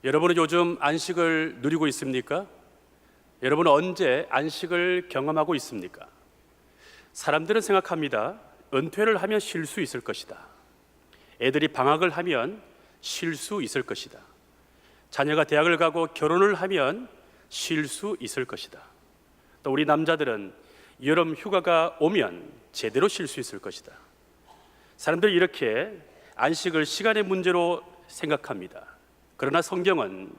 여러분은 요즘 안식을 누리고 있습니까? 여러분은 언제 안식을 경험하고 있습니까? 사람들은 생각합니다. 은퇴를 하면 쉴 수 있을 것이다. 애들이 방학을 하면 쉴 수 있을 것이다. 자녀가 대학을 가고 결혼을 하면 쉴 수 있을 것이다. 또 우리 남자들은 여름 휴가가 오면 제대로 쉴 수 있을 것이다. 사람들이 이렇게 안식을 시간의 문제로 생각합니다. 그러나 성경은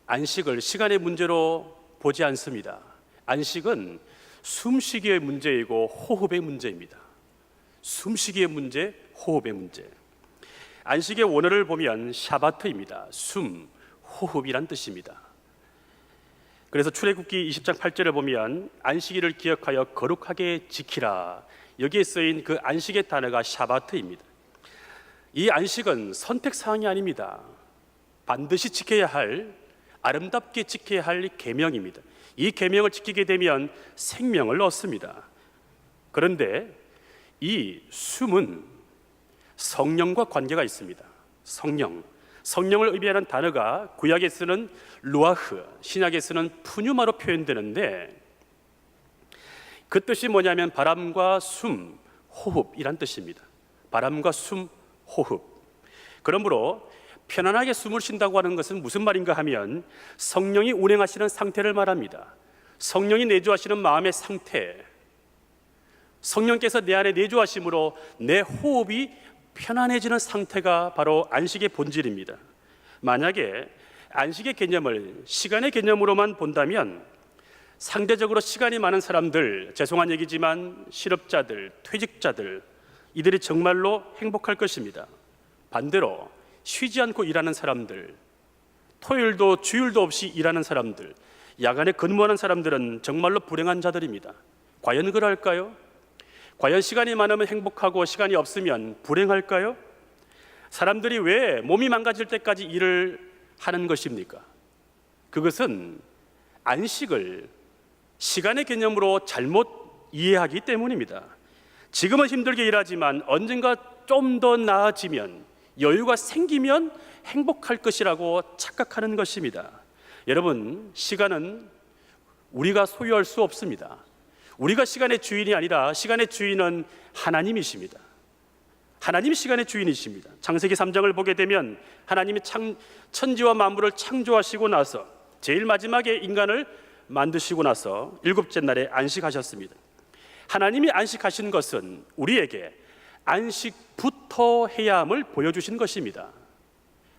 안식을 시간의 문제로 보지 않습니다. 안식은 숨쉬기의 문제이고 호흡의 문제입니다. 숨쉬기의 문제, 호흡의 문제. 안식의 원어를 보면 샤바트입니다. 숨, 호흡이란 뜻입니다. 그래서 출애굽기 20장 8절을 보면 안식일을 기억하여 거룩하게 지키라. 여기에 쓰인 그 안식의 단어가 샤바트입니다. 이 안식은 선택사항이 아닙니다. 반드시 지켜야 할, 아름답게 지켜야 할 계명입니다. 이 계명을 지키게 되면 생명을 얻습니다. 그런데 이 숨은 성령과 관계가 있습니다. 성령을 의미하는 단어가 구약에 쓰는 루아흐, 신약에 쓰는 푸뉴마로 표현되는데 그 뜻이 뭐냐면 바람과 숨, 호흡이란 뜻입니다. 바람과 숨, 호흡. 그러므로 편안하게 숨을 쉰다고 하는 것은 무슨 말인가 하면 성령이 운행하시는 상태를 말합니다. 성령이 내주하시는 마음의 상태, 성령께서 내 안에 내주하심으로 내 호흡이 편안해지는 상태가 바로 안식의 본질입니다. 만약에 안식의 개념을 시간의 개념으로만 본다면 상대적으로 시간이 많은 사람들, 죄송한 얘기지만 실업자들, 퇴직자들, 이들이 정말로 행복할 것입니다. 반대로 쉬지 않고 일하는 사람들, 토요일도 주일도 없이 일하는 사람들, 야간에 근무하는 사람들은 정말로 불행한 자들입니다. 과연 그럴까요? 과연 시간이 많으면 행복하고 시간이 없으면 불행할까요? 사람들이 왜 몸이 망가질 때까지 일을 하는 것입니까? 그것은 안식을 시간의 개념으로 잘못 이해하기 때문입니다. 지금은 힘들게 일하지만 언젠가 좀 더 나아지면, 여유가 생기면 행복할 것이라고 착각하는 것입니다. 여러분, 시간은 우리가 소유할 수 없습니다. 우리가 시간의 주인이 아니라 시간의 주인은 하나님이십니다. 하나님이 시간의 주인이십니다. 창세기 3장을 보게 되면 하나님이 천지와 만물을 창조하시고 나서 제일 마지막에 인간을 만드시고 나서 일곱째 날에 안식하셨습니다. 하나님이 안식하신 것은 우리에게 안식부터 해야 함을 보여주신 것입니다.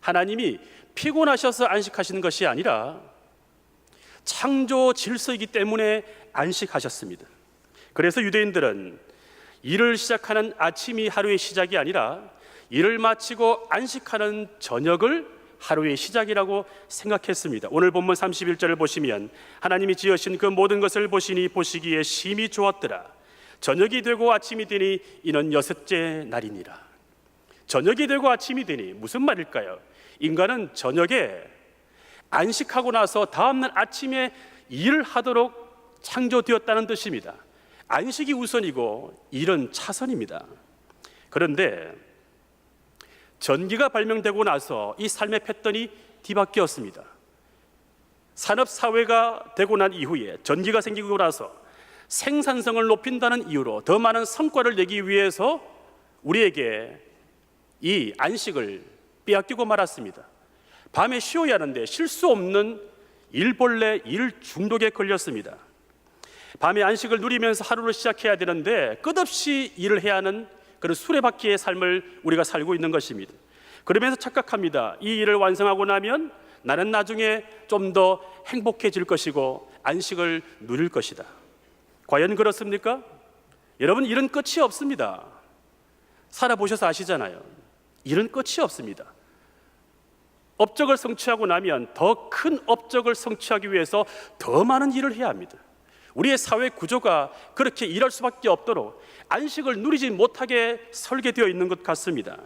하나님이 피곤하셔서 안식하신 것이 아니라 창조 질서이기 때문에 안식하셨습니다. 그래서 유대인들은 일을 시작하는 아침이 하루의 시작이 아니라 일을 마치고 안식하는 저녁을 하루의 시작이라고 생각했습니다. 오늘 본문 31절을 보시면 하나님이 지으신 그 모든 것을 보시니 보시기에 심히 좋았더라. 저녁이 되고 아침이 되니 이는 여섯째 날이니라. 저녁이 되고 아침이 되니 무슨 말일까요? 인간은 저녁에 안식하고 나서 다음날 아침에 일을 하도록 창조되었다는 뜻입니다. 안식이 우선이고 일은 차선입니다. 그런데 전기가 발명되고 나서 이 삶의 패턴이 뒤바뀌었습니다. 산업사회가 되고 난 이후에 전기가 생기고 나서 생산성을 높인다는 이유로 더 많은 성과를 내기 위해서 우리에게 이 안식을 빼앗기고 말았습니다. 밤에 쉬어야 하는데 쉴 수 없는 일벌레, 일 중독에 걸렸습니다. 밤에 안식을 누리면서 하루를 시작해야 되는데 끝없이 일을 해야 하는 그런 수레바퀴의 삶을 우리가 살고 있는 것입니다. 그러면서 착각합니다. 이 일을 완성하고 나면 나는 나중에 좀 더 행복해질 것이고 안식을 누릴 것이다. 과연 그렇습니까? 여러분, 일은 끝이 없습니다. 살아보셔서 아시잖아요. 일은 끝이 없습니다. 업적을 성취하고 나면 더 큰 업적을 성취하기 위해서 더 많은 일을 해야 합니다. 우리의 사회 구조가 그렇게 일할 수밖에 없도록 안식을 누리지 못하게 설계되어 있는 것 같습니다.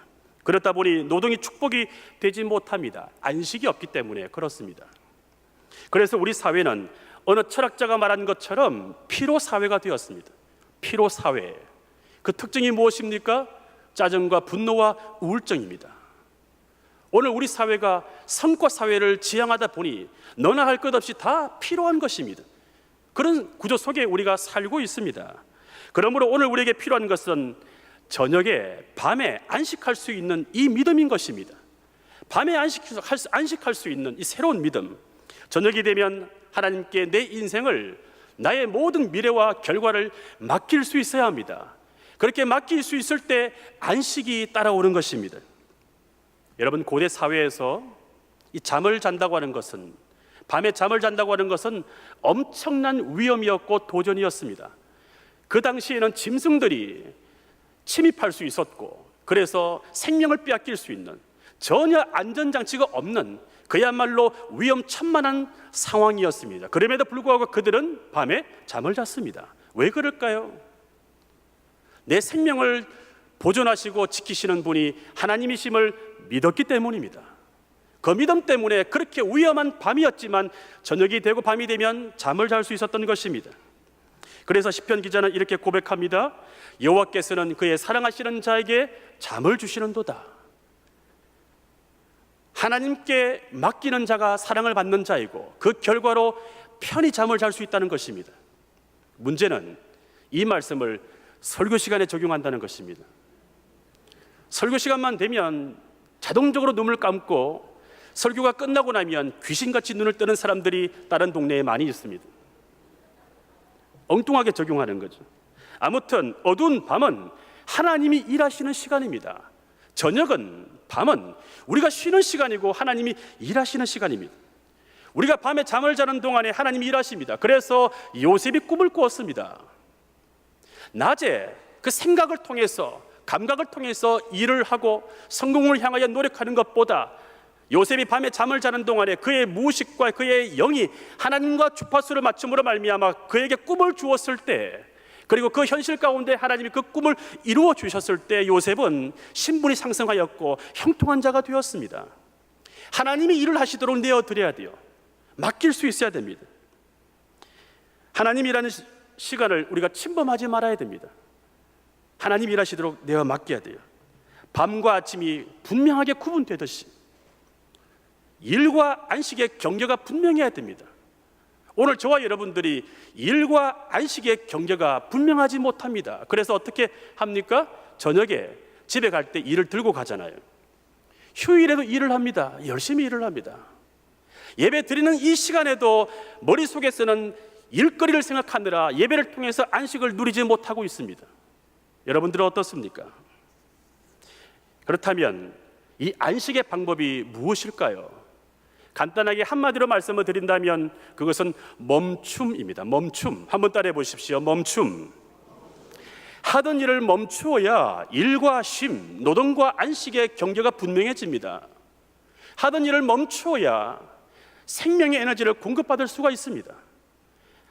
그렇다 보니 노동이 축복이 되지 못합니다. 안식이 없기 때문에 그렇습니다. 그래서 우리 사회는 어느 철학자가 말한 것처럼 피로사회가 되었습니다. 피로사회. 그 특징이 무엇입니까? 짜증과 분노와 우울증입니다. 오늘 우리 사회가 성과 사회를 지향하다 보니 너나 할 것 없이 다 필요한 것입니다. 그런 구조 속에 우리가 살고 있습니다. 그러므로 오늘 우리에게 필요한 것은 저녁에 밤에 안식할 수 있는 이 믿음인 것입니다. 밤에 안식할 수 있는 이 새로운 믿음. 저녁이 되면 하나님께 내 인생을, 나의 모든 미래와 결과를 맡길 수 있어야 합니다. 그렇게 맡길 수 있을 때 안식이 따라오는 것입니다. 여러분, 고대 사회에서 이 잠을 잔다고 하는 것은, 밤에 잠을 잔다고 하는 것은 엄청난 위험이었고 도전이었습니다. 그 당시에는 짐승들이 침입할 수 있었고, 그래서 생명을 빼앗길 수 있는, 전혀 안전장치가 없는 그야말로 위험천만한 상황이었습니다. 그럼에도 불구하고 그들은 밤에 잠을 잤습니다. 왜 그럴까요? 내 생명을 보존하시고 지키시는 분이 하나님이심을 믿었기 때문입니다. 그 믿음 때문에 그렇게 위험한 밤이었지만 저녁이 되고 밤이 되면 잠을 잘 수 있었던 것입니다. 그래서 시편 기자는 이렇게 고백합니다. 여호와께서는 그의 사랑하시는 자에게 잠을 주시는도다. 하나님께 맡기는 자가 사랑을 받는 자이고 그 결과로 편히 잠을 잘 수 있다는 것입니다. 문제는 이 말씀을 설교 시간에 적용한다는 것입니다. 설교 시간만 되면 자동적으로 눈을 감고 설교가 끝나고 나면 귀신같이 눈을 뜨는 사람들이 다른 동네에 많이 있습니다. 엉뚱하게 적용하는 거죠. 아무튼 어두운 밤은 하나님이 일하시는 시간입니다. 저녁은, 밤은 우리가 쉬는 시간이고 하나님이 일하시는 시간입니다. 우리가 밤에 잠을 자는 동안에 하나님이 일하십니다. 그래서 요셉이 꿈을 꾸었습니다. 낮에 그 생각을 통해서, 감각을 통해서 일을 하고 성공을 향하여 노력하는 것보다 요셉이 밤에 잠을 자는 동안에 그의 무의식과 그의 영이 하나님과 주파수를 맞춤으로 말미암아 그에게 꿈을 주었을 때, 그리고 그 현실 가운데 하나님이 그 꿈을 이루어 주셨을 때 요셉은 신분이 상승하였고 형통한 자가 되었습니다. 하나님이 일을 하시도록 내어드려야 돼요. 맡길 수 있어야 됩니다. 하나님이라는 시간을 우리가 침범하지 말아야 됩니다. 하나님 일하시도록 내어 맡겨야 돼요. 밤과 아침이 분명하게 구분되듯이 일과 안식의 경계가 분명해야 됩니다. 오늘 저와 여러분들이 일과 안식의 경계가 분명하지 못합니다. 그래서 어떻게 합니까? 저녁에 집에 갈 때 일을 들고 가잖아요. 휴일에도 일을 합니다. 열심히 일을 합니다. 예배 드리는 이 시간에도 머릿속에서는 일거리를 생각하느라 예배를 통해서 안식을 누리지 못하고 있습니다. 여러분들은 어떻습니까? 그렇다면 이 안식의 방법이 무엇일까요? 간단하게 한마디로 말씀을 드린다면 그것은 멈춤입니다. 멈춤. 한번 따라해 보십시오. 멈춤. 하던 일을 멈추어야 일과 쉼, 노동과 안식의 경계가 분명해집니다. 하던 일을 멈추어야 생명의 에너지를 공급받을 수가 있습니다.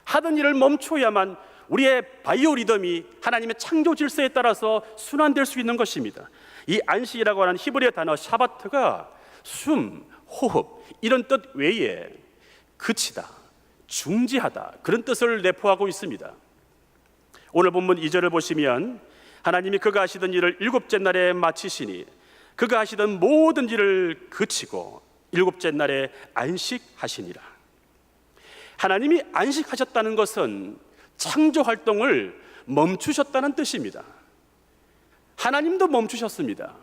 하던 일을 멈추어야만 우리의 바이오 리듬이 하나님의 창조 질서에 따라서 순환될 수 있는 것입니다. 이 안식이라고 하는 히브리어 단어 샤바트가 숨, 호흡 이런 뜻 외에 그치다, 중지하다 그런 뜻을 내포하고 있습니다. 오늘 본문 2절을 보시면 하나님이 그가 하시던 일을 일곱째 날에 마치시니 그가 하시던 모든 일을 그치고 일곱째 날에 안식하시니라. 하나님이 안식하셨다는 것은 창조 활동을 멈추셨다는 뜻입니다. 하나님도 멈추셨습니다.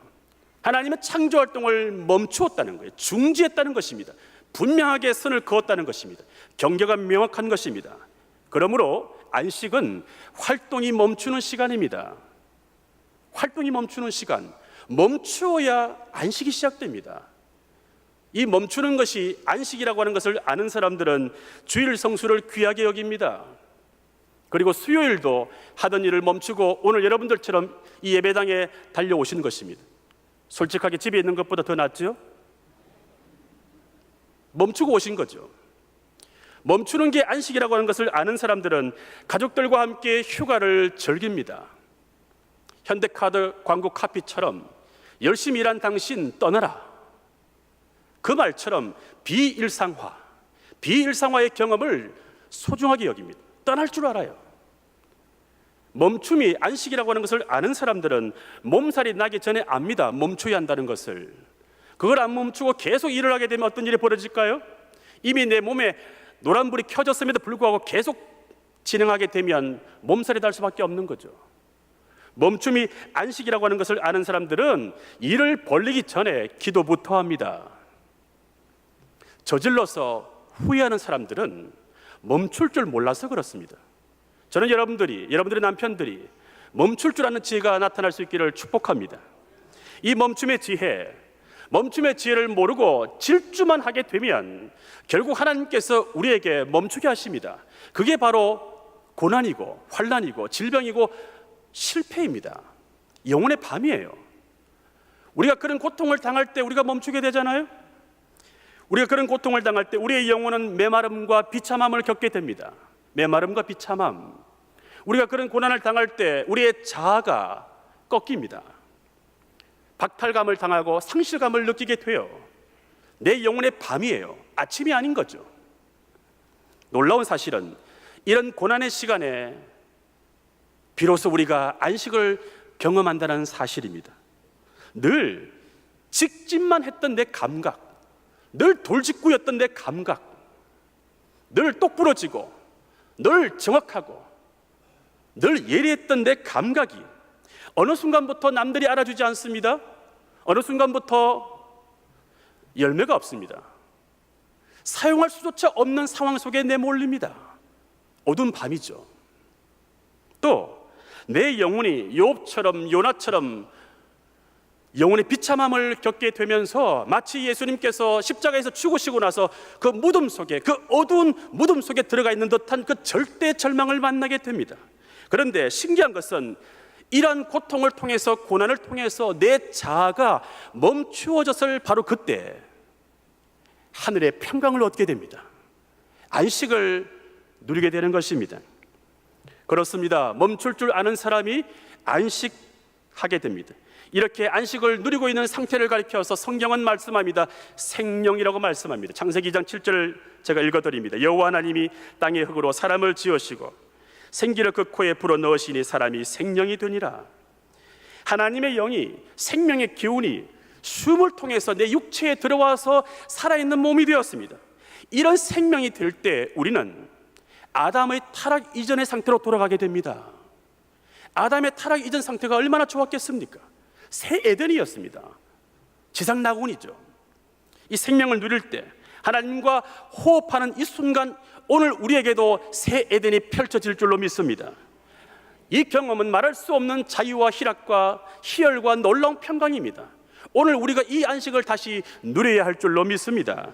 하나님은 창조 활동을 멈추었다는 거예요. 중지했다는 것입니다. 분명하게 선을 그었다는 것입니다. 경계가 명확한 것입니다. 그러므로 안식은 활동이 멈추는 시간입니다. 활동이 멈추는 시간, 멈추어야 안식이 시작됩니다. 이 멈추는 것이 안식이라고 하는 것을 아는 사람들은 주일 성수를 귀하게 여깁니다. 그리고 수요일도 하던 일을 멈추고 오늘 여러분들처럼 이 예배당에 달려오시는 것입니다. 솔직하게 집에 있는 것보다 더 낫죠? 멈추고 오신 거죠. 멈추는 게 안식이라고 하는 것을 아는 사람들은 가족들과 함께 휴가를 즐깁니다. 현대카드 광고 카피처럼 열심히 일한 당신 떠나라. 그 말처럼 비일상화의 경험을 소중하게 여깁니다. 떠날 줄 알아요. 멈춤이 안식이라고 하는 것을 아는 사람들은 몸살이 나기 전에 압니다. 멈춰야 한다는 것을. 그걸 안 멈추고 계속 일을 하게 되면 어떤 일이 벌어질까요? 이미 내 몸에 노란불이 켜졌음에도 불구하고 계속 진행하게 되면 몸살이 날 수밖에 없는 거죠. 멈춤이 안식이라고 하는 것을 아는 사람들은 일을 벌리기 전에 기도부터 합니다. 저질러서 후회하는 사람들은 멈출 줄 몰라서 그렇습니다. 저는 여러분들의 남편들이 멈출 줄 아는 지혜가 나타날 수 있기를 축복합니다. 이 멈춤의 지혜를 모르고 질주만 하게 되면 결국 하나님께서 우리에게 멈추게 하십니다. 그게 바로 고난이고 환난이고 질병이고 실패입니다. 영혼의 밤이에요. 우리가 그런 고통을 당할 때 우리가 멈추게 되잖아요. 우리가 그런 고통을 당할 때 우리의 영혼은 메마름과 비참함을 겪게 됩니다. 메마름과 비참함. 우리가 그런 고난을 당할 때 우리의 자아가 꺾입니다. 박탈감을 당하고 상실감을 느끼게 돼요. 내 영혼의 밤이에요. 아침이 아닌 거죠. 놀라운 사실은 이런 고난의 시간에 비로소 우리가 안식을 경험한다는 사실입니다. 늘 직진만 했던 내 감각, 늘 돌직구였던 내 감각, 늘 똑부러지고 늘 정확하고 늘 예리했던 내 감각이 어느 순간부터 남들이 알아주지 않습니다. 어느 순간부터 열매가 없습니다. 사용할 수조차 없는 상황 속에 내몰립니다. 어두운 밤이죠. 또 내 영혼이 욥처럼 요나처럼 영혼의 비참함을 겪게 되면서 마치 예수님께서 십자가에서 죽으시고 나서 그 무덤 속에, 그 어두운 무덤 속에 들어가 있는 듯한 그 절대 절망을 만나게 됩니다. 그런데 신기한 것은 이러한 고통을 통해서, 고난을 통해서 내 자아가 멈추어졌을 바로 그때 하늘의 평강을 얻게 됩니다. 안식을 누리게 되는 것입니다. 그렇습니다. 멈출 줄 아는 사람이 안식하게 됩니다. 이렇게 안식을 누리고 있는 상태를 가리켜서 성경은 말씀합니다. 생명이라고 말씀합니다. 창세기 2장 7절을 제가 읽어드립니다. 여호와 하나님이 땅의 흙으로 사람을 지으시고 생기를 그 코에 불어넣으시니 사람이 생명이 되니라. 하나님의 영이, 생명의 기운이 숨을 통해서 내 육체에 들어와서 살아있는 몸이 되었습니다. 이런 생명이 될 때 우리는 아담의 타락 이전의 상태로 돌아가게 됩니다. 아담의 타락 이전 상태가 얼마나 좋았겠습니까? 새 에덴이었습니다. 지상 낙원이죠. 이 생명을 누릴 때 하나님과 호흡하는 이 순간, 오늘 우리에게도 새 에덴이 펼쳐질 줄로 믿습니다. 이 경험은 말할 수 없는 자유와 희락과 희열과 놀라운 평강입니다. 오늘 우리가 이 안식을 다시 누려야 할 줄로 믿습니다.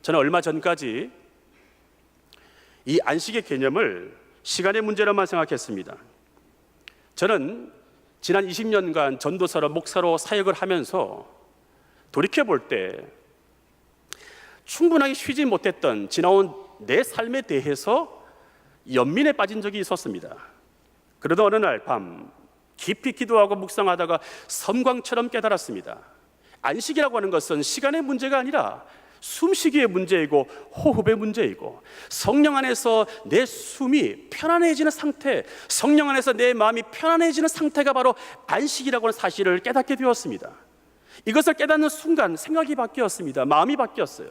저는 얼마 전까지 이 안식의 개념을 시간의 문제로만 생각했습니다. 저는 지난 20년간 전도사로 목사로 사역을 하면서 돌이켜볼 때 충분하게 쉬지 못했던 지나온 내 삶에 대해서 연민에 빠진 적이 있었습니다. 그러던 어느 날 밤 깊이 기도하고 묵상하다가 섬광처럼 깨달았습니다. 안식이라고 하는 것은 시간의 문제가 아니라 숨쉬기의 문제이고 호흡의 문제이고, 성령 안에서 내 숨이 편안해지는 상태, 성령 안에서 내 마음이 편안해지는 상태가 바로 안식이라고 하는 사실을 깨닫게 되었습니다. 이것을 깨닫는 순간 생각이 바뀌었습니다. 마음이 바뀌었어요.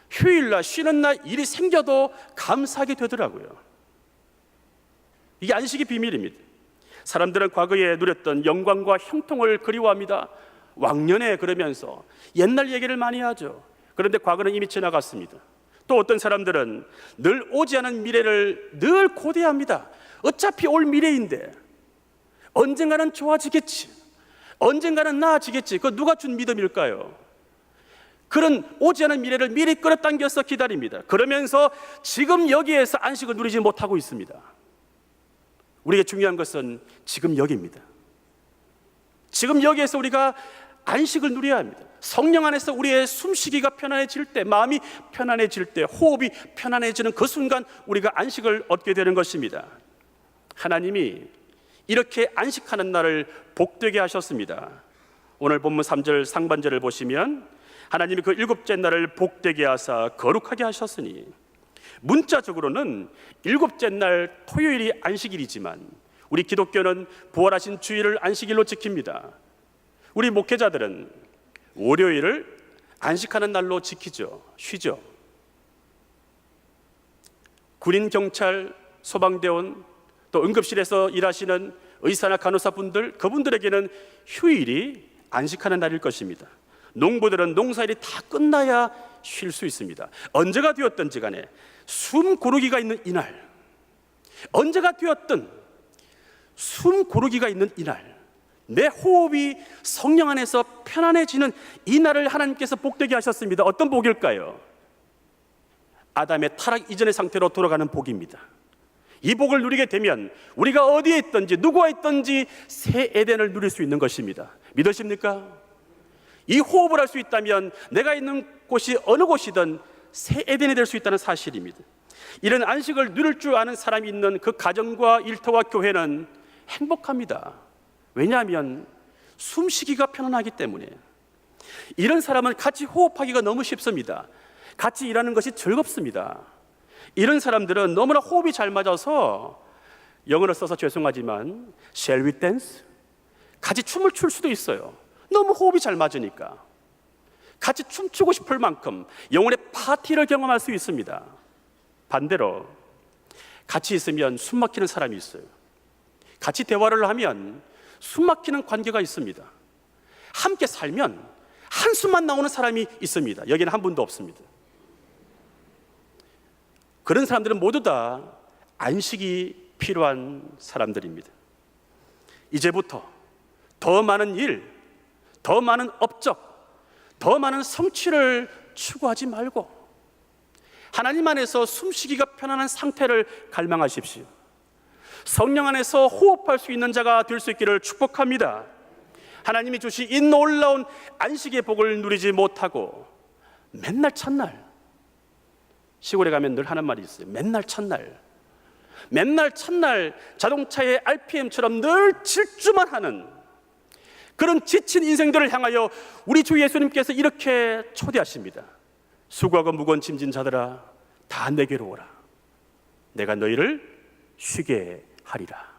휴일날, 쉬는 날 일이 생겨도 감사하게 되더라고요. 이게 안식의 비밀입니다. 사람들은 과거에 누렸던 영광과 형통을 그리워합니다. 왕년에 그러면서 옛날 얘기를 많이 하죠. 그런데 과거는 이미 지나갔습니다. 또 어떤 사람들은 늘 오지 않은 미래를 늘 고대합니다. 어차피 올 미래인데 언젠가는 좋아지겠지, 언젠가는 나아지겠지. 그거 누가 준 믿음일까요? 그런 오지 않은 미래를 미리 끌어당겨서 기다립니다. 그러면서 지금 여기에서 안식을 누리지 못하고 있습니다. 우리에게 중요한 것은 지금 여기입니다. 지금 여기에서 우리가 안식을 누려야 합니다. 성령 안에서 우리의 숨쉬기가 편안해질 때, 마음이 편안해질 때, 호흡이 편안해지는 그 순간 우리가 안식을 얻게 되는 것입니다. 하나님이 이렇게 안식하는 날을 복되게 하셨습니다. 오늘 본문 3절 상반절을 보시면 하나님이 그 일곱째 날을 복되게 하사 거룩하게 하셨으니, 문자적으로는 일곱째 날 토요일이 안식일이지만 우리 기독교는 부활하신 주일을 안식일로 지킵니다. 우리 목회자들은 월요일을 안식하는 날로 지키죠. 쉬죠. 군인, 경찰, 소방대원, 또 응급실에서 일하시는 의사나 간호사분들, 그분들에게는 휴일이 안식하는 날일 것입니다. 농부들은 농사일이 다 끝나야 쉴 수 있습니다. 언제가 되었든지 간에 숨 고르기가 있는 이날, 언제가 되었든 숨 고르기가 있는 이날, 내 호흡이 성령 안에서 편안해지는 이 날을 하나님께서 복되게 하셨습니다. 어떤 복일까요? 아담의 타락 이전의 상태로 돌아가는 복입니다. 이 복을 누리게 되면 우리가 어디에 있든지 누구와 있든지 새 에덴을 누릴 수 있는 것입니다. 믿으십니까? 이 호흡을 할 수 있다면 내가 있는 곳이 어느 곳이든 새 에덴이 될 수 있다는 사실입니다. 이런 안식을 누릴 줄 아는 사람이 있는 그 가정과 일터와 교회는 행복합니다. 왜냐하면 숨쉬기가 편안하기 때문에. 이런 사람은 같이 호흡하기가 너무 쉽습니다. 같이 일하는 것이 즐겁습니다. 이런 사람들은 너무나 호흡이 잘 맞아서, 영어를 써서 죄송하지만 Shall we dance? 같이 춤을 출 수도 있어요. 너무 호흡이 잘 맞으니까 같이 춤추고 싶을 만큼 영혼의 파티를 경험할 수 있습니다. 반대로 같이 있으면 숨 막히는 사람이 있어요. 같이 대화를 하면 숨 막히는 관계가 있습니다. 함께 살면 한숨만 나오는 사람이 있습니다. 여기는 한 분도 없습니다. 그런 사람들은 모두 다 안식이 필요한 사람들입니다. 이제부터 더 많은 일, 더 많은 업적, 더 많은 성취를 추구하지 말고 하나님 안에서 숨쉬기가 편안한 상태를 갈망하십시오. 성령 안에서 호흡할 수 있는 자가 될 수 있기를 축복합니다. 하나님이 주신 이 놀라운 안식의 복을 누리지 못하고 맨날 첫날, 시골에 가면 늘 하는 말이 있어요. 맨날 첫날 자동차의 RPM처럼 늘 질주만 하는 그런 지친 인생들을 향하여 우리 주 예수님께서 이렇게 초대하십니다. 수고하고 무거운 짐진 자들아, 다 내게로 오라. 내가 너희를 쉬게 하리라.